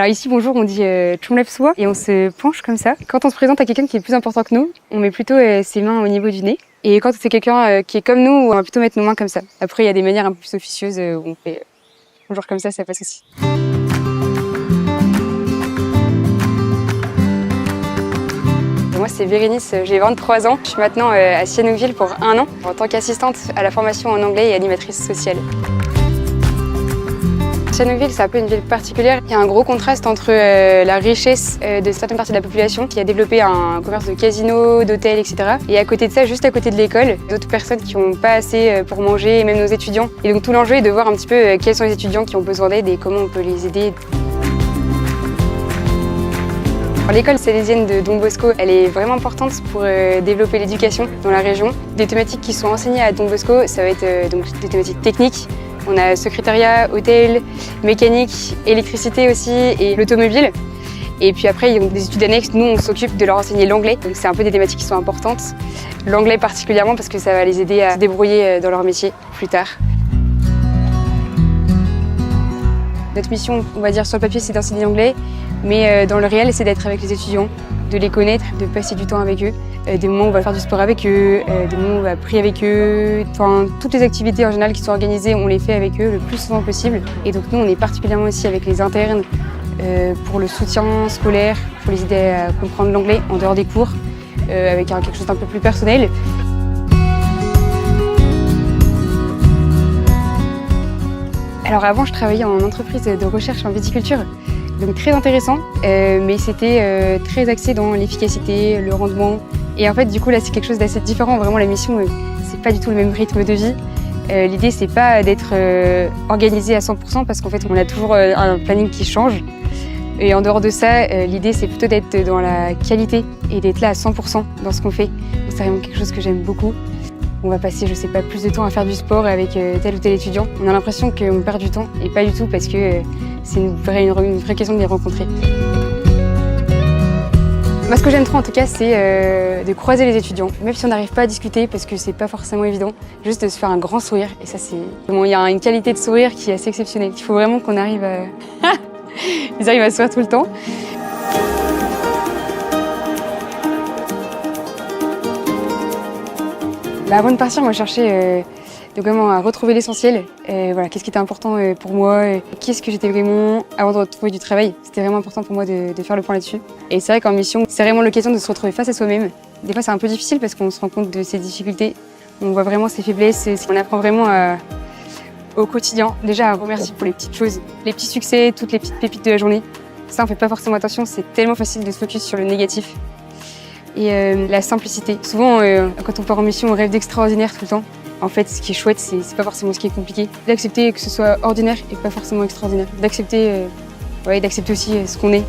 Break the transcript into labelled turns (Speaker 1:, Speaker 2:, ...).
Speaker 1: Alors ici, bonjour, on dit Tchomlev-Soi et on se penche comme ça. Quand on se présente à quelqu'un qui est plus important que nous, on met plutôt ses mains au niveau du nez. Et quand c'est quelqu'un qui est comme nous, on va plutôt mettre nos mains comme ça. Après, il y a des manières un peu plus officieuses où on fait bonjour comme ça passe aussi. Moi, c'est Bérénice, j'ai 23 ans. Je suis maintenant à Sihanoukville pour 1 an en tant qu'assistante à la formation en anglais et animatrice sociale. Sihanoukville, c'est un peu une ville particulière. Il y a un gros contraste entre la richesse de certaines parties de la population qui a développé un commerce de casinos, d'hôtels, etc. Et à côté de ça, juste à côté de l'école, d'autres personnes qui n'ont pas assez pour manger, et même nos étudiants. Et donc tout l'enjeu est de voir un petit peu quels sont les étudiants qui ont besoin d'aide et comment on peut les aider. L'école salésienne de Don Bosco, elle est vraiment importante pour développer l'éducation dans la région. Des thématiques qui sont enseignées à Don Bosco, ça va être donc des thématiques techniques. On a secrétariat, hôtel, mécanique, électricité aussi et l'automobile. Et puis après, ils ont des études annexes. Nous, on s'occupe de leur enseigner l'anglais. Donc c'est un peu des thématiques qui sont importantes. L'anglais particulièrement parce que ça va les aider à se débrouiller dans leur métier plus tard. Notre mission, on va dire sur le papier, c'est d'enseigner l'anglais, mais dans le réel, c'est d'être avec les étudiants, de les connaître, de passer du temps avec eux, des moments où on va faire du sport avec eux, des moments où on va prier avec eux. Enfin, toutes les activités en général qui sont organisées, on les fait avec eux le plus souvent possible. Et donc nous, on est particulièrement aussi avec les internes pour le soutien scolaire, pour les aider à comprendre l'anglais en dehors des cours, avec quelque chose d'un peu plus personnel. Alors avant, je travaillais en entreprise de recherche en viticulture, donc très intéressant, mais c'était très axé dans l'efficacité, le rendement. Et en fait, du coup, là, c'est quelque chose d'assez différent. Vraiment, la mission, c'est pas du tout le même rythme de vie. L'idée, c'est pas d'être organisé à 100% parce qu'en fait, on a toujours un planning qui change. Et en dehors de ça, l'idée, c'est plutôt d'être dans la qualité et d'être là à 100% dans ce qu'on fait. C'est vraiment quelque chose que j'aime beaucoup. On va passer, je sais pas, plus de temps à faire du sport avec tel ou tel étudiant. On a l'impression qu'on perd du temps, et pas du tout, parce que c'est une vraie question de les rencontrer. Moi, ce que j'aime trop, en tout cas, c'est de croiser les étudiants. Même si on n'arrive pas à discuter, parce que c'est pas forcément évident, juste de se faire un grand sourire. Et ça, c'est... Bon, il y a une qualité de sourire qui est assez exceptionnelle. Il faut vraiment qu'on arrive à... Ils arrivent à sourire tout le temps. Avant de partir, moi, je cherchais vraiment à retrouver l'essentiel. Voilà, qu'est-ce qui était important pour moi, qui est-ce que j'étais vraiment avant de retrouver du travail. C'était vraiment important pour moi de faire le point là-dessus. Et c'est vrai qu'en mission, c'est vraiment l'occasion de se retrouver face à soi-même. Des fois, c'est un peu difficile parce qu'on se rend compte de ses difficultés. On voit vraiment ses faiblesses. On apprend vraiment au quotidien, déjà à remercier pour les petites choses, les petits succès, toutes les petites pépites de la journée. Ça, on fait pas forcément attention. C'est tellement facile de se focus sur le négatif. Et la simplicité. Souvent, quand on part en mission, on rêve d'extraordinaire tout le temps. En fait, ce qui est chouette, c'est pas forcément ce qui est compliqué. D'accepter que ce soit ordinaire et pas forcément extraordinaire. D'accepter aussi ce qu'on est.